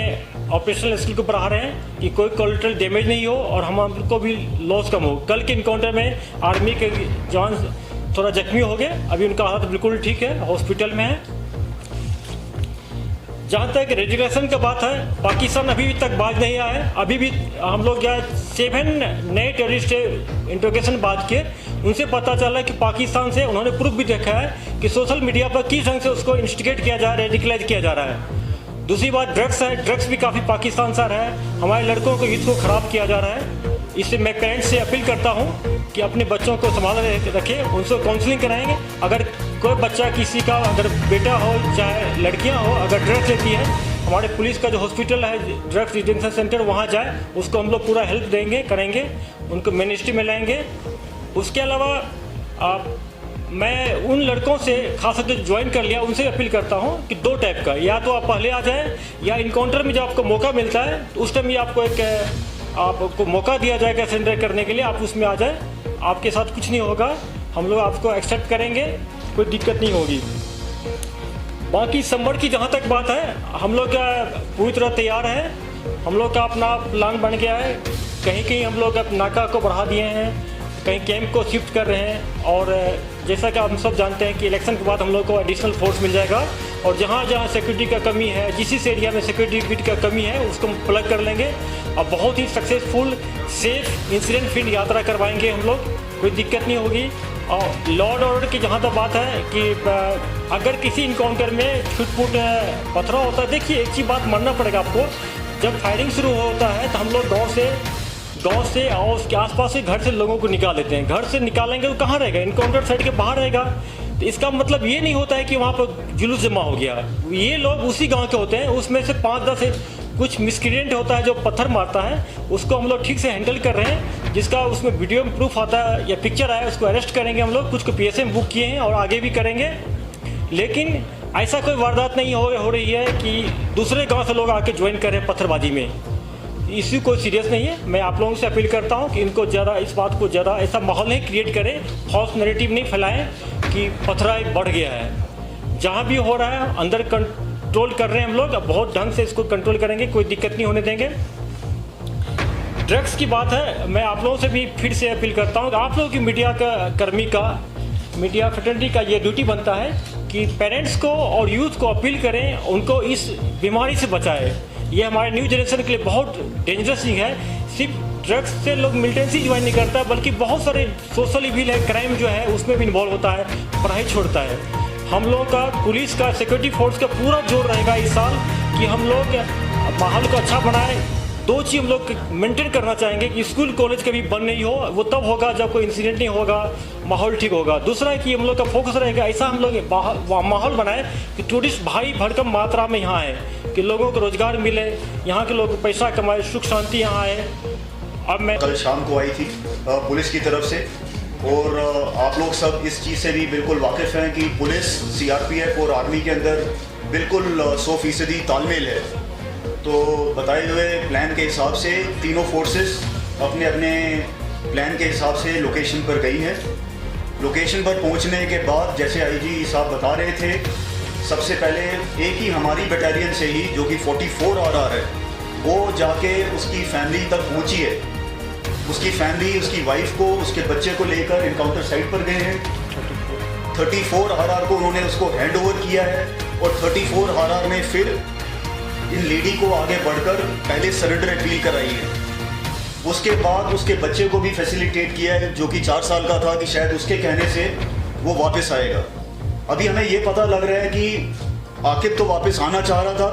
[SPEAKER 14] ऑपरेशनल स्किल को बढ़ा रहे हैं कि कोई कोलेटरल डैमेज नहीं हो और हमको भी लॉस कम हो। कल के इनकाउंटर में आर्मी के जवान थोड़ा जख्मी हो गए, अभी उनका हालत बिल्कुल ठीक है, हॉस्पिटल में है। जहाँ तक रेजिग्नेशन का बात है, पाकिस्तान अभी तक बाज नहीं आया है। अभी भी हम लोग 7 नए टेररिस्ट इंट्रोगेशन बात किए, उनसे पता चला कि पाकिस्तान से उन्होंने प्रूफ भी देखा है कि सोशल मीडिया पर किस ढंग से उसको इंस्टिगेट किया जा रहा है, रेडिकलाइज किया जा रहा है। दूसरी बात ड्रग्स है, ड्रग्स भी काफ़ी पाकिस्तान से आ रहा है, हमारे लड़कों को यूथ को ख़राब किया जा रहा है। इससे मैं पेरेंट्स से अपील करता हूँ कि अपने बच्चों को संभाल रखें, उनसे काउंसलिंग कराएंगे। अगर कोई बच्चा किसी का, अगर बेटा हो चाहे लड़कियाँ हो, अगर ड्रग्स लेती है, हमारे पुलिस का जो हॉस्पिटल है ड्रग्स डिटेंशन सेंटर, वहाँ जाए, उसको हम लोग पूरा हेल्प देंगे, करेंगे, उनको मिनिस्ट्री में लाएंगे। उसके अलावा मैं उन लड़कों से खास तौर से ज्वाइन कर लिया, उनसे अपील करता हूं कि 2 टाइप का, या तो आप पहले आ जाएं या इनकाउंटर में जब आपको मौका मिलता है तो उस टाइम ही आपको मौका दिया जाएगा सरेंडर करने के लिए, आप उसमें आ जाएं, आपके साथ कुछ नहीं होगा, हम लोग आपको एक्सेप्ट करेंगे, कोई दिक्कत नहीं होगी। बाकी संभल की जहाँ तक बात है, हम लोग पूरी तरह तैयार है, हम लोग का अपना प्लान बन गया है। कहीं कहीं हम लोग नाका को बढ़ा दिए हैं, कहीं कैंप को शिफ्ट कर रहे हैं। और जैसा कि हम सब जानते हैं कि इलेक्शन के बाद हम लोग को एडिशनल फोर्स मिल जाएगा और जहाँ जहाँ सिक्योरिटी का कमी है, जिस एरिया में सिक्योरिटी बिट का कमी है, उसको हम प्लग कर लेंगे और बहुत ही सक्सेसफुल सेफ इंसिडेंट फील्ड यात्रा करवाएंगे हम लोग, कोई दिक्कत नहीं होगी। और लॉ एंड ऑर्डर की जहाँ तक बात है कि अगर किसी इनकाउंटर में छूट-फूट पथराव होता है, देखिए एक चीज़ बात मानना पड़ेगा आपको, जब फायरिंग शुरू होता है तो हम लोग गाँव से और उसके आसपास से घर से लोगों को निकाल देते हैं। घर से निकालेंगे तो कहाँ रहेगा, इनकाउंटर साइड के बाहर रहेगा। तो इसका मतलब ये नहीं होता है कि वहाँ पर जुलूस जमा हो गया, ये लोग उसी गांव के होते हैं, उसमें से 5-10 कुछ मिसक्रिएंट होता है जो पत्थर मारता है, उसको हम लोग ठीक से हैंडल कर रहे हैं, जिसका उसमें वीडियो में प्रूफ आता है या पिक्चर आया, उसको अरेस्ट करेंगे हम लोग। कुछ को PSM बुक किए हैं और आगे भी करेंगे, लेकिन ऐसा कोई वारदात नहीं हो रही है कि दूसरे गाँव से लोग आके ज्वाइन कर रहे हैं पत्थरबाजी में। इश्यू कोई सीरियस नहीं है। मैं आप लोगों से अपील करता हूं कि इनको ज़्यादा इस बात को ज़्यादा ऐसा माहौल नहीं क्रिएट करें, फॉल्स नैरेटिव नहीं फैलाएं कि पथराव बढ़ गया है। जहां भी हो रहा है अंदर कंट्रोल कर रहे हैं हम लोग, बहुत ढंग से इसको कंट्रोल करेंगे, कोई दिक्कत नहीं होने देंगे। ड्रग्स की बात है, मैं आप लोगों से भी फिर से अपील करता हूँ कि आप लोगों की मीडिया फ्रेटर्निटी का ये ड्यूटी बनता है कि पेरेंट्स को और यूथ को अपील करें, उनको इस बीमारी से बचाएं। ये हमारे न्यू जनरेशन के लिए बहुत डेंजरस थिंग है। सिर्फ ड्रग्स से लोग मिलिटेंसी ज्वाइन नहीं करता है, बल्कि बहुत सारे सोशल इविल है, क्राइम जो है उसमें भी इन्वॉल्व होता है, पढ़ाई छोड़ता है। हम लोगों का पुलिस का, सिक्योरिटी फोर्स का पूरा जोर रहेगा इस साल कि हम लोग माहौल को अच्छा बनाएं। 2 चीज़ हम लोग मेंटेन करना चाहेंगे कि स्कूल कॉलेज कभी बंद नहीं हो, वो तब होगा जब कोई इंसिडेंट नहीं होगा, माहौल ठीक होगा। दूसरा है कि हम लोग का फोकस रहेगा ऐसा हम लोग माहौल बनाए कि टूरिस्ट भारी भरकम मात्रा में यहाँ आए, कि लोगों को रोजगार मिले, यहाँ के लोग पैसा कमाए, सुख शांति यहाँ आए। अब मैं
[SPEAKER 15] कल शाम को आई थी पुलिस की तरफ से, और आप लोग सब इस चीज़ से भी बिल्कुल वाकिफ़ हैं कि पुलिस, CRPF और आर्मी के अंदर बिल्कुल 100% तालमेल है। तो बताए हुए प्लान के हिसाब से तीनों फोर्सेस अपने अपने प्लान के हिसाब से लोकेशन पर गई हैं। लोकेशन पर पहुंचने के बाद जैसे आईजी साहब बता रहे थे, सबसे पहले एक ही हमारी बटालियन से ही जो कि 44 RR है, वो जाके उसकी फैमिली तक पहुंची है। उसकी फैमिली, उसकी वाइफ को, उसके बच्चे को लेकर इनकाउंटर साइट पर गए हैं। 34 RR को उन्होंने उसको हैंड ओवर किया है और 34 RR ने फिर इन लेडी को आगे बढ़कर पहले सरेंडर अपील कराई है। उसके बाद उसके बच्चे को भी फैसिलिटेट किया है, जो कि 4 साल का था, कि शायद उसके कहने से वो वापस आएगा। अभी हमें ये पता लग रहा है कि आकिब तो वापस आना चाह रहा था,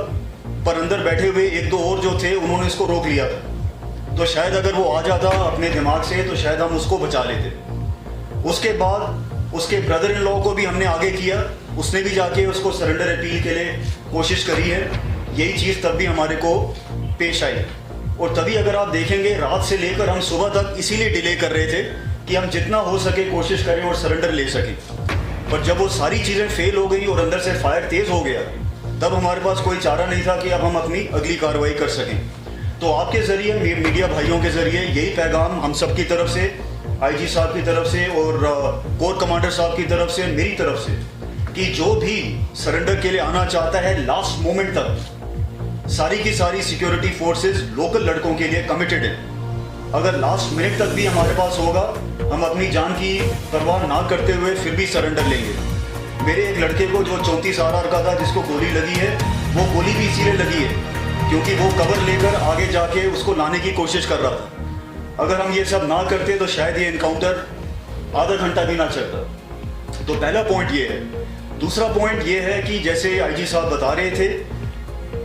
[SPEAKER 15] पर अंदर बैठे हुए 1-2 और जो थे उन्होंने इसको रोक लिया था। तो शायद अगर वो आ जाता अपने दिमाग से तो शायद हम उसको बचा लेते। उसके बाद उसके ब्रदर इन लॉ को भी हमने आगे किया, उसने भी जाके उसको सरेंडर अपील के लिए कोशिश करी है। यही चीज़ तब भी हमारे को पेश आई और तभी अगर आप देखेंगे रात से लेकर हम सुबह तक इसीलिए डिले कर रहे थे कि हम जितना हो सके कोशिश करें और सरेंडर ले सकें। पर जब वो सारी चीज़ें फेल हो गई और अंदर से फायर तेज़ हो गया, तब हमारे पास कोई चारा नहीं था कि अब हम अपनी अगली कार्रवाई कर सकें। तो आपके ज़रिए, मीडिया भाइयों के ज़रिए यही पैगाम हम सब की तरफ से, आईजी साहब की तरफ से और कोर कमांडर साहब की तरफ से, मेरी तरफ से, कि जो भी सरेंडर के लिए आना चाहता है लास्ट मोमेंट तक, सारी की सारी सिक्योरिटी फोर्सेस लोकल लड़कों के लिए कमिटेड है। अगर लास्ट मिनट तक भी हमारे पास होगा, हम अपनी जान की परवाह ना करते हुए फिर भी सरेंडर लेंगे। मेरे एक लड़के को जो 34 RR का था, जिसको गोली लगी है, वो गोली भी इसीलिए लगी है क्योंकि वो कवर लेकर आगे जाके उसको लाने की कोशिश कर रहा था। अगर हम ये सब ना करते तो शायद ये इनकाउंटर आधा घंटा भी ना चलता। तो पहला पॉइंट ये है। दूसरा पॉइंट ये है कि जैसे आईजी साहब बता रहे थे,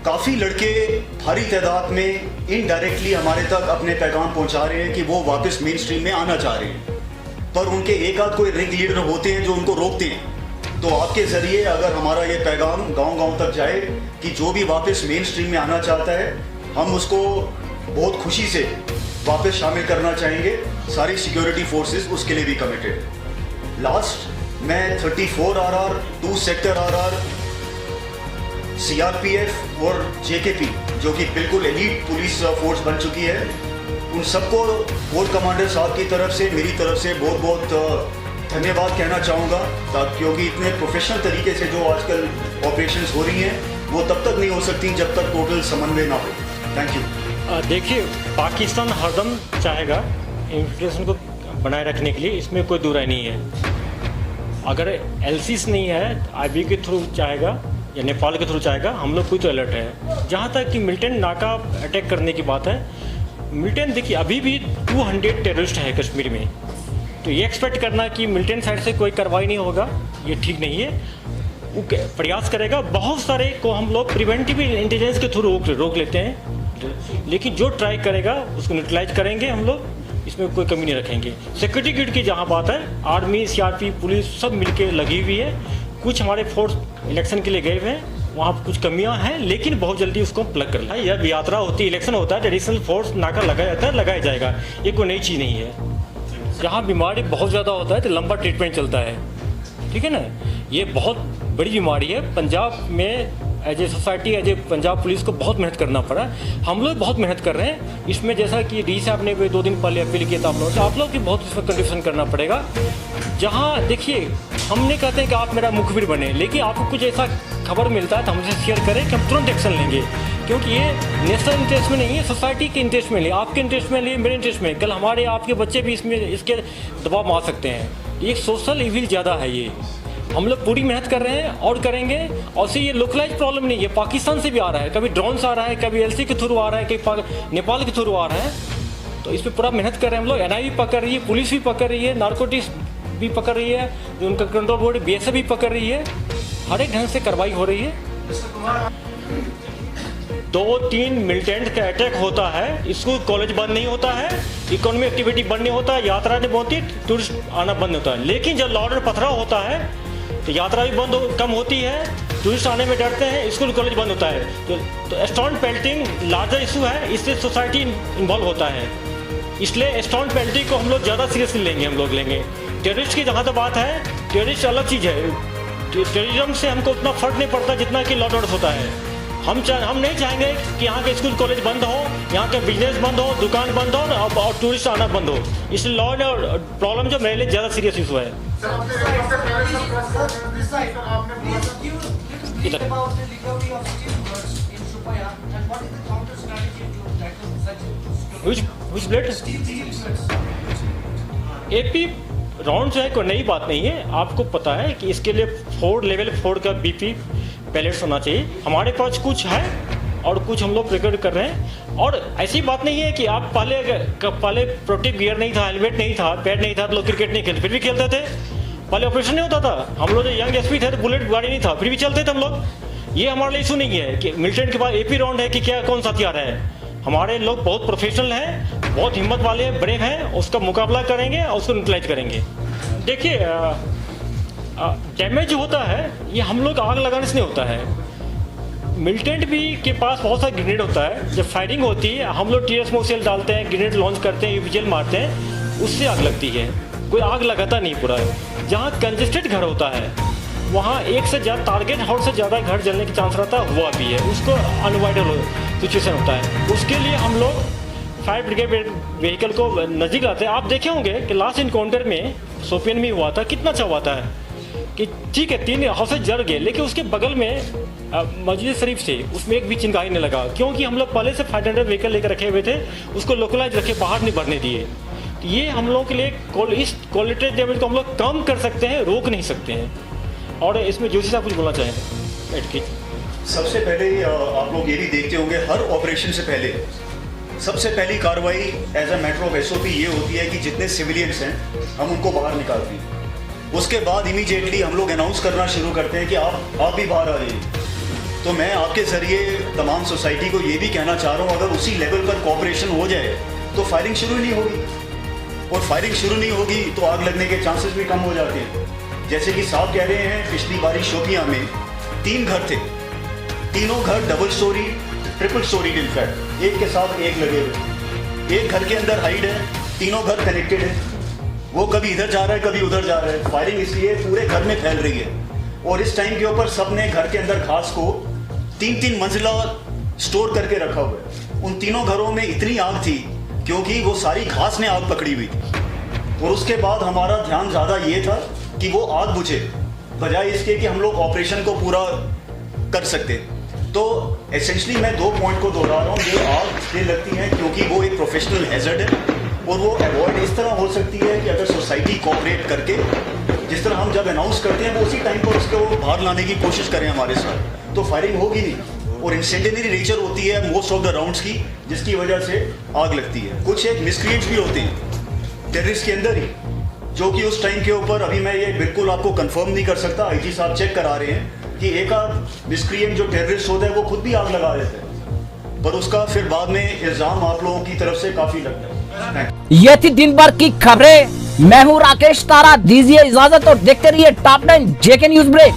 [SPEAKER 15] काफ़ी लड़के भारी तादाद में इनडायरेक्टली हमारे तक अपने पैगाम पहुंचा रहे हैं कि वो वापस मेन स्ट्रीम में आना चाह रहे हैं, पर उनके एक आध कोई रिंग लीडर होते हैं जो उनको रोकते हैं। तो आपके ज़रिए अगर हमारा ये पैगाम गांव-गांव तक जाए कि जो भी वापस मेन स्ट्रीम में आना चाहता है, हम उसको बहुत खुशी से वापस शामिल करना चाहेंगे। सारी सिक्योरिटी फोर्सेस उसके लिए भी कमिटेड। लास्ट, मैं 34 RR, 2 सेक्टर RR, CRPF और JKP, जो कि बिल्कुल एलीट पुलिस फोर्स बन चुकी है, उन सबको कोर कमांडर साहब की तरफ से, मेरी तरफ से बहुत बहुत धन्यवाद कहना चाहूँगा, क्योंकि इतने प्रोफेशनल तरीके से जो आजकल ऑपरेशंस हो रही हैं वो तब तक नहीं हो सकती जब तक टोटल समन्वय ना हो। Thank you.
[SPEAKER 14] देखिए, पाकिस्तान हरदम चाहेगा इन्फ्लेशन को बनाए रखने के लिए, इसमें कोई दो राय नहीं है। अगर LCs नहीं है, IB के थ्रू चाहेगा या नेपाल के थ्रू चाहेगा, हम लोग कोई तो अलर्ट है। जहाँ तक कि मिलिटेंट नाका अटैक करने की बात है, मिलिटेंट देखिए अभी भी 200 टेररिस्ट है कश्मीर में, तो ये एक्सपेक्ट करना कि मिलिटेंट साइड से कोई कार्रवाई नहीं होगा, ये ठीक नहीं है। वो प्रयास करेगा, बहुत सारे को हम लोग प्रिवेंटिव इंटेलिजेंस के थ्रू रोक लेते हैं, लेकिन जो ट्राई करेगा उसको न्यूट्रलाइज करेंगे हम लोग, इसमें कोई कमी नहीं रखेंगे। सिक्योरिटी गार्ड की जहाँ बात है, आर्मी, CRP, पुलिस सब मिलके लगी हुई है। कुछ हमारे फोर्स इलेक्शन के लिए गए हुए हैं, वहाँ कुछ कमियां हैं, लेकिन बहुत जल्दी उसको प्लग कर लें। जब यात्रा होती है, इलेक्शन होता है, ट्रेडिशनल फोर्स नाका लगाया जाता है, लगाया जाएगा, ये कोई नई चीज़ नहीं है। जहाँ बीमारी बहुत ज़्यादा होता है तो लंबा ट्रीटमेंट चलता है, ठीक है ना। ये बहुत बड़ी बीमारी है। पंजाब में as a society, as a Punjab police को बहुत मेहनत करना पड़ा। हम लोग बहुत मेहनत कर रहे हैं इसमें, जैसा कि डी साहब ने 2 दिन पहले अपील किया था आप लोग की बहुत इसमें कंट्रीब्यूशन करना पड़ेगा। जहाँ देखिए, हमने कहते हैं कि आप मेरा मुखबिर बने, लेकिन आपको कुछ ऐसा खबर मिलता है तो हमसे शेयर करें कि हम तुरंत एक्शन लेंगे, क्योंकि ये नेशनल इंटरेस्ट में नहीं है, सोसाइटी के इंटरेस्ट में नहीं, आपके इंटरेस्ट में नहीं, मेरे इंटरेस्ट में। कल हमारे आपके बच्चे भी इसमें इसके दबाव मार सकते हैं। एक सोशल इविल ज़्यादा है ये। हम लोग पूरी मेहनत कर रहे हैं और करेंगे। और से ये लोकलाइज प्रॉब्लम नहीं है, पाकिस्तान से भी आ रहा है, कभी ड्रोन से आ रहा है, कभी LC के थ्रू आ रहा है, कभी नेपाल के थ्रू आ रहा है। तो इस पर पूरा मेहनत कर रहे हैं हम लोग। NIA भी पकड़ रही है, पुलिस भी पकड़ रही है, नारकोटिक्स भी पकड़ रही है, उनका कंट्रोल बोर्ड BSF भी पकड़ रही है। हर एक ढंग से कार्रवाई हो रही है। 2-3 मिलिटेंट का अटैक होता है, स्कूल कॉलेज बंद नहीं होता है, इकोनॉमिक एक्टिविटी बंद नहीं होता है, यात्रा नहीं बनती, टूरिस्ट आना बंद होता है। लेकिन जब लॉ ऑर्डर पथराव होता है तो यात्रा भी कम होती है, टूरिस्ट आने में डरते हैं, स्कूल कॉलेज बंद होता है। तो स्टोन पेल्टिंग लार्जर इशू है, इससे सोसाइटी इन्वॉल्व होता है, इसलिए स्टोन पेल्टिंग को हम लोग ज़्यादा सीरियसली लेंगे। हम लोग लेंगे। टेररिस्ट की जहाँ तक बात है, टेररिस्ट अलग चीज़ है। टेररिज्म से हमको उतना फर्क नहीं पड़ता जितना कि लॉ ऑर्डर होता है। हम नहीं चाहेंगे कि यहाँ के स्कूल कॉलेज बंद हो, यहाँ के बिजनेस बंद हो, दुकान बंद हो और टूरिस्ट आना बंद हो। इस लॉ एंड प्रॉब्लम जो मेरे लिए ज़्यादा सीरियस इशू है। Which blood? AP राउंड जो है कोई नई बात नहीं है। आपको पता है कि इसके लिए 4 लेवल 4 का BP पैलेट्स होना चाहिए। हमारे पास कुछ है और कुछ हम लोग प्रिपेयर कर रहे हैं। और ऐसी बात नहीं है कि आप पहले प्रोटेक्टिव गियर नहीं था, हेलमेट नहीं था, पैड नहीं था, तो लोग क्रिकेट नहीं खेलते, फिर भी खेलते थे। पहले ऑपरेशन नहीं होता था। हम लोग जो यंग एसपी थे तो बुलेट गाड़ी नहीं था, फिर भी चलते थे हम लोग। ये हमारे लिए इशू नहीं है कि मिलिटेंट के बाद AP राउंड है कि क्या कौन सा हथियार है। हमारे लोग बहुत प्रोफेशनल हैं, बहुत हिम्मत वाले हैं, ब्रेव हैं, उसका मुकाबला करेंगे और उसको न्यूट्रलाइज करेंगे। देखिए डैमेज जो होता है ये हम लोग आग लगाने से नहीं होता है। मिलिटेंट भी के पास बहुत सारा ग्रेनेड होता है। जब फायरिंग होती है हम लोग टीयर स्मोक सेल डालते हैं, ग्रेनेड लॉन्च करते हैं, यूपीजेल मारते हैं, उससे आग लगती है। कोई आग लगाता नहीं पूरा। जहाँ कंजेस्टेड घर होता है वहाँ एक से ज़्यादा टारगेट हाउस से ज़्यादा घर जलने की चांस रहता है, हुआ भी है। उसको अनअवॉइडेबल सिचुएशन होता है। उसके लिए हम लोग फायर ब्रिगेड व्हीकल को नज़दीक लाते हैं। आप देखे होंगे कि लास्ट इनकाउंटर में शोपियन में हुआ था, कितना अच्छा हुआ था कि ठीक है 3 हाउसेज जल गए, लेकिन उसके बगल में मस्जिद शरीफ से उसमें एक भी चिंगारी नहीं लगा, क्योंकि हम लोग पहले से 500 व्हीकल लेकर रखे हुए थे, उसको लोकलाइज रखे, बाहर नहीं बढ़ने दिए। ये हम लोग के लिए इस क्वालिटी डैमेज को हम लोग कम कर सकते हैं, रोक नहीं सकते हैं। और इसमें जोशी साहब कुछ बोलना चाहें?
[SPEAKER 15] सबसे पहले आप लोग ये भी देखते होंगे हर ऑपरेशन से पहले सबसे पहली कार्रवाई as a matter of SOP ये होती है कि जितने सिविलियंस हैं हम उनको बाहर निकालते हैं। उसके बाद इमीडिएटली हम लोग अनाउंस करना शुरू करते हैं कि आप भी बाहर आ जाइए। तो मैं आपके ज़रिए तमाम सोसाइटी को ये भी कहना चाह रहा हूँ, अगर उसी लेवल पर कोऑपरेशन हो जाए तो फायरिंग शुरू नहीं होगी, और फायरिंग शुरू नहीं होगी तो आग लगने के चांसेस भी कम हो जाते हैं। जैसे कि साहब कह रहे हैं, पिछली बारी शोपियां में 3 घर थे, तीनों घर double storey, triple storey, in fact एक के साथ एक लगे हुए। एक घर के अंदर हाइड है, तीनों घर कनेक्टेड है, वो कभी इधर जा रहा है कभी उधर जा रहा है। फायरिंग इसलिए पूरे घर में फैल रही है। और इस टाइम के ऊपर सबने घर के अंदर घास को 3-3 मंजिला स्टोर करके रखा हुआ है। उन तीनों घरों में इतनी आग थी क्योंकि वो सारी घास ने आग पकड़ी हुई थी। और उसके बाद हमारा ध्यान ज़्यादा ये था कि वो आग बुझे, बजाय इसके कि हम लोग ऑपरेशन को पूरा कर सकते। तो एसेंशली मैं 2 पॉइंट को दोहरा रहा हूँ। ये आग इसलिए लगती है क्योंकि वो एक प्रोफेशनल हैजर्ड है, और वो अवॉइड इस तरह हो सकती है कि अगर सोसाइटी कोऑपरेट करके, जिस तरह हम जब अनाउंस करते हैं वो उसी टाइम पर उसको बाहर लाने की कोशिश करें हमारे साथ, तो फायरिंग होगी नहीं। और इंसेंडियरी नेचर होती है मोस्ट ऑफ द राउंड्स की, जिसकी वजह से आग लगती है। कुछ एक मिसक्रिएंट्स भी होते हैं टेररिस्ट के अंदर ही, जो कि उस टाइम के ऊपर अभी मैं ये बिल्कुल आपको कंफर्म नहीं कर सकता, IG साहब चेक करा रहे हैं कि एक आध मिसक्रिएंट जो टेररिस्ट होता है वो खुद भी आग लगा देते हैं, पर उसका फिर बाद में इल्जाम आप लोगों की तरफ से काफी लगता है।
[SPEAKER 1] ये थी दिन भर की खबरें। मैं हूं राकेश तारा, दीजिए इजाजत और देखते रहिए टॉप 9 JK न्यूज ब्रेक।